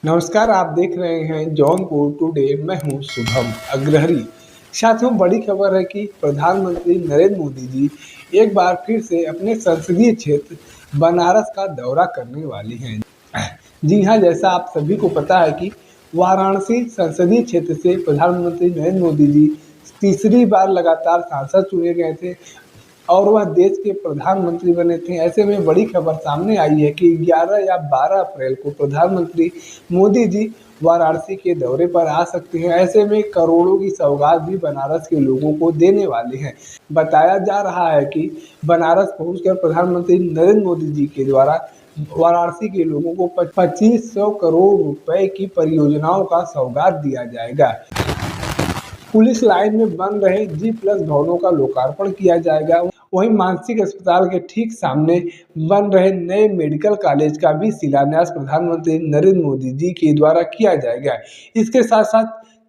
नमस्कार, आप देख रहे हैं जौनपुर टुडे। मैं हूं शुभम अग्रहरी। साथियों, बड़ी खबर है कि प्रधानमंत्री नरेंद्र मोदी जी एक बार फिर से अपने संसदीय क्षेत्र बनारस का दौरा करने वाले हैं। जी हां, जैसा आप सभी को पता है कि वाराणसी संसदीय क्षेत्र से प्रधानमंत्री नरेंद्र मोदी जी तीसरी बार लगातार सांसद चुने गए थे और वह देश के प्रधानमंत्री बने थे। ऐसे में बड़ी खबर सामने आई है कि 11 या 12 अप्रैल को प्रधानमंत्री मोदी जी वाराणसी के दौरे पर आ सकते हैं। ऐसे में करोड़ों की सौगात भी बनारस के लोगों को देने वाले हैं। बताया जा रहा है कि बनारस पहुंचकर प्रधानमंत्री नरेंद्र मोदी जी के द्वारा वाराणसी के लोगों को 2500 करोड़ रुपए की परियोजनाओं का सौगात दिया जाएगा। पुलिस लाइन में बन रहे G+ भवनों का लोकार्पण किया जाएगा। वहीं मानसिक अस्पताल के ठीक सामने बन रहे नए मेडिकल कॉलेज का भी शिलान्यास प्रधानमंत्री नरेंद्र मोदी जी के द्वारा किया जाएगा। इसके साथ साथ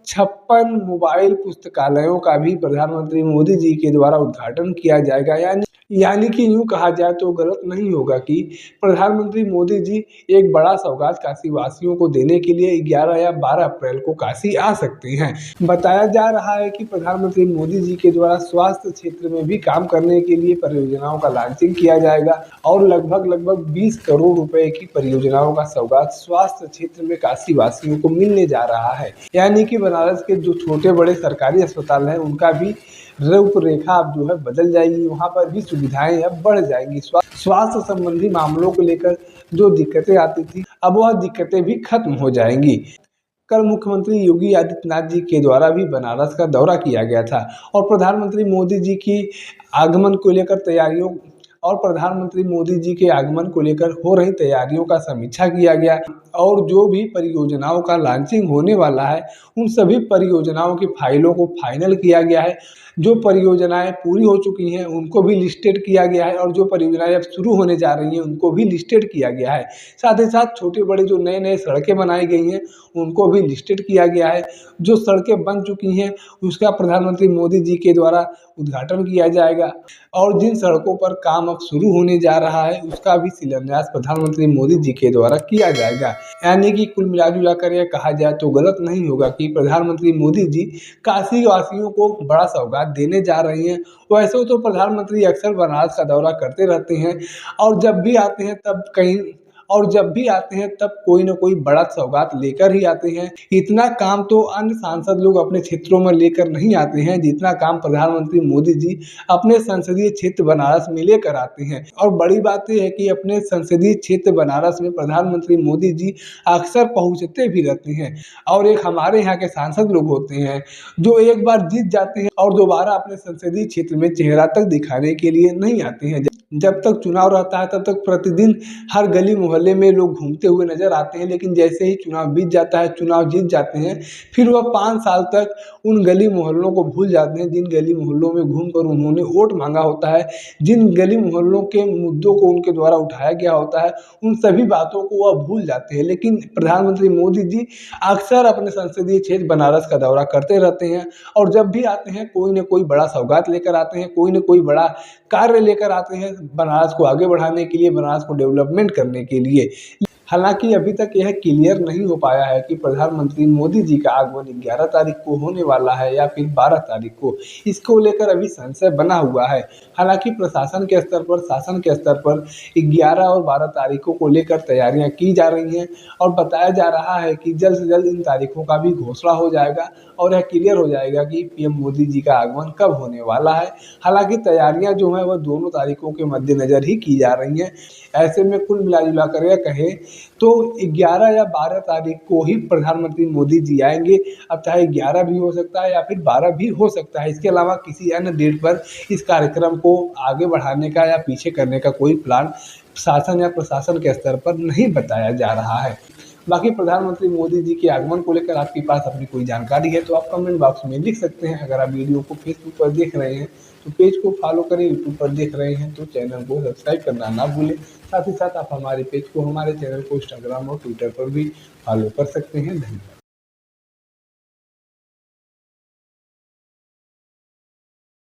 56 मोबाइल पुस्तकालयों का भी प्रधानमंत्री मोदी जी के द्वारा उद्घाटन किया जाएगा। यानी कि यूं कहा जाए तो गलत नहीं होगा कि प्रधानमंत्री मोदी जी एक बड़ा सौगात काशी वासियों को देने के लिए 11 या 12 अप्रैल को काशी आ सकते हैं। बताया जा रहा है कि प्रधानमंत्री मोदी जी के द्वारा स्वास्थ्य क्षेत्र में भी काम करने के लिए परियोजनाओं का लॉन्चिंग किया जाएगा और लगभग 20 करोड़ रुपए की परियोजनाओं का सौगात स्वास्थ्य क्षेत्र में काशी वासियों को मिलने जा रहा है। यानी कि बनारस के जो छोटे बड़े सरकारी अस्पताल हैं उनका भी रूपरेखा अब जो है बदल जाएगी। वहाँ पर भी सुविधाएं अब बढ़ जाएंगी। स्वास्थ्य संबंधी मामलों को लेकर जो दिक्कतें आती थी, अब वह दिक्कतें भी खत्म हो जाएंगी। कल मुख्यमंत्री योगी आदित्यनाथ जी के द्वारा भी बनारस का दौरा किया गया था और प्रधानमंत्री मोदी जी की आगमन को लेकर तैयारियों और प्रधानमंत्री मोदी जी के आगमन को लेकर हो रही तैयारियों का समीक्षा किया गया और जो भी परियोजनाओं का लॉन्चिंग होने वाला है उन सभी परियोजनाओं की फाइलों को फाइनल किया गया है। जो परियोजनाएं पूरी हो चुकी हैं उनको भी लिस्टेड किया गया है और जो परियोजनाएं अब शुरू होने जा रही हैं उनको भी लिस्टेड किया गया है। साथ ही साथ छोटे बड़े जो नए सड़कें बनाई गई हैं उनको भी लिस्टेड किया गया है। जो सड़कें बन चुकी हैं उसका प्रधानमंत्री मोदी जी के द्वारा उद्घाटन किया जाएगा और जिन सड़कों पर काम अब शुरू होने जा रहा है उसका भी शिलान्यास प्रधानमंत्री मोदी जी के द्वारा किया जाएगा। यानी कि कुल मिला कर यह कहा जाए तो गलत नहीं होगा कि प्रधानमंत्री मोदी जी काशी वासियों को बड़ा सौगात देने जा रही हैं। वैसे तो प्रधानमंत्री अक्सर बनारस का दौरा करते रहते हैं और जब भी आते हैं तब कोई न कोई बड़ा सौगात लेकर ही आते हैं। इतना काम तो अन्य सांसद लोग अपने क्षेत्रों में लेकर नहीं आते हैं जितना काम प्रधानमंत्री मोदी जी अपने संसदीय क्षेत्र बनारस में लेकर आते हैं। और बड़ी बात यह है कि अपने संसदीय क्षेत्र बनारस में प्रधानमंत्री मोदी जी अक्सर पहुंचते भी रहते हैं और एक हमारे यहाँ के सांसद लोग होते हैं जो एक बार जीत जाते हैं और दोबारा अपने संसदीय क्षेत्र में चेहरा तक दिखाने के लिए नहीं आते हैं। जब तक चुनाव रहता है तब तक प्रतिदिन हर गली मोहल्ले में लोग घूमते हुए नजर आते हैं, लेकिन जैसे ही चुनाव बीत जाता है, चुनाव जीत जाते हैं, फिर वह 5 साल तक उन गली मोहल्लों को भूल जाते हैं जिन गली मोहल्लों में घूमकर उन्होंने वोट मांगा होता है, जिन गली मोहल्लों के मुद्दों को उनके द्वारा उठाया गया होता है, उन सभी बातों को वह भूल जाते हैं। लेकिन प्रधानमंत्री मोदी जी अक्सर अपने संसदीय क्षेत्र बनारस का दौरा करते रहते हैं और जब भी आते हैं कोई न कोई बड़ा सौगात लेकर आते हैं, कोई न कोई बड़ा कार्य लेकर आते हैं बनारस को आगे बढ़ाने के लिए, बनारस को डेवलपमेंट करने के लिए। हालांकि अभी तक यह क्लियर नहीं हो पाया है कि प्रधानमंत्री मोदी जी का आगमन 11 तारीख को होने वाला है या फिर 12 तारीख को। इसको लेकर अभी संशय बना हुआ है। हालांकि प्रशासन के स्तर पर, शासन के स्तर पर 11 और 12 तारीखों को लेकर तैयारियां की जा रही हैं और बताया जा रहा है कि जल्द से जल्द इन तारीखों का भी घोषणा हो जाएगा और यह क्लियर हो जाएगा कि पीएम मोदी जी का आगमन कब होने वाला है। हालांकि तैयारियां जो है वह दोनों तारीखों के मद्देनजर ही की जा रही हैं। ऐसे में कुल मिला कर यह कहे तो 11 या 12 तारीख को ही प्रधानमंत्री मोदी जी आएंगे। अब चाहे 11 भी हो सकता है या फिर 12 भी हो सकता है। इसके अलावा किसी अन्य डेट पर इस कार्यक्रम को आगे बढ़ाने का या पीछे करने का कोई प्लान शासन या प्रशासन के स्तर पर नहीं बताया जा रहा है। बाकी प्रधानमंत्री मोदी जी के आगमन को लेकर आपके पास अपनी कोई जानकारी है तो आप कमेंट बॉक्स में लिख सकते हैं। अगर आप वीडियो को फेसबुक पर देख रहे हैं तो पेज को फॉलो करें, यूट्यूब पर देख रहे हैं तो चैनल को सब्सक्राइब करना ना भूलें। साथ ही साथ आप हमारे पेज को, हमारे चैनल को इंस्टाग्राम और ट्विटर पर भी फॉलो कर सकते हैं। धन्यवाद।